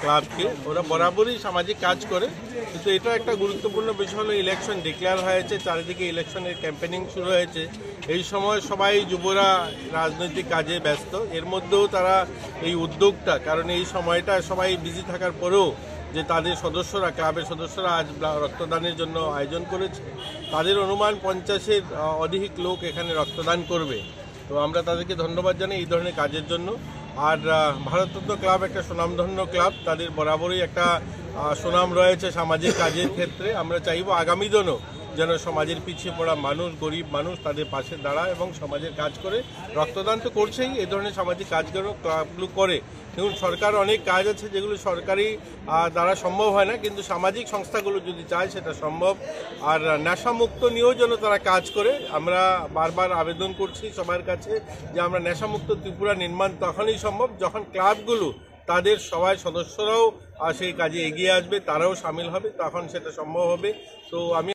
ক্লাবকে ওরা বরাবরই সামাজিক কাজ করে, কিন্তু এটা একটা গুরুত্বপূর্ণ বিষয় হলো ইলেকশন ডিক্লেয়ার হয়েছে, চারিদিকে ইলেকশনের ক্যাম্পেনিং শুরু হয়েছে। এই সময় সবাই যুবরা রাজনৈতিক কাজে ব্যস্ত, এর মধ্যেও তারা এই উদ্যোগটা, কারণ এই সময়টা সবাই বিজি থাকার পরেও যে তাদের সদস্যরা, ক্লাবের সদস্যরা আজ রক্তদানের জন্য আয়োজন করেছে, তাদের অনুমান 50-এর অধিক লোক এখানে রক্তদান করবে। তো আমরা তাদেরকে ধন্যবাদ জানাই এই ধরনের কাজের জন্য। আর ভারতরত্ন ক্লাব একটা সুনামধন্য ক্লাব, তাদের বরাবরই একটা সুনাম রয়েছে সামাজিক কাজের ক্ষেত্রে। আমরা চাইব আগামী দিনও যেন সমাজের পিছিয়ে পড়া মানুষ, গরিব মানুষ তাদের পাশে দাঁড়ায় এবং সমাজের কাজ করে। রক্তদান তো করছেই, এই ধরনের সামাজিক কাজগুলো ক্লাবগুলো করে। দেখুন, সরকার অনেক কাজ আছে যেগুলো সরকারি দ্বারা সম্ভব হয় না, কিন্তু সামাজিক সংস্থাগুলো যদি চায় সেটা সম্ভব। আর নেশামুক্ত নিয়েও যেন তারা কাজ করে। আমরা বারবার আবেদন করছি সবার কাছে যে আমরা নেশামুক্ত ত্রিপুরা নির্মাণ তখনই সম্ভব যখন ক্লাবগুলো তাদের সবাই সদস্যরাও সেই কাজে এগিয়ে আসবে, তারাও সামিল হবে, তখন সেটা সম্ভব হবে। তো আমি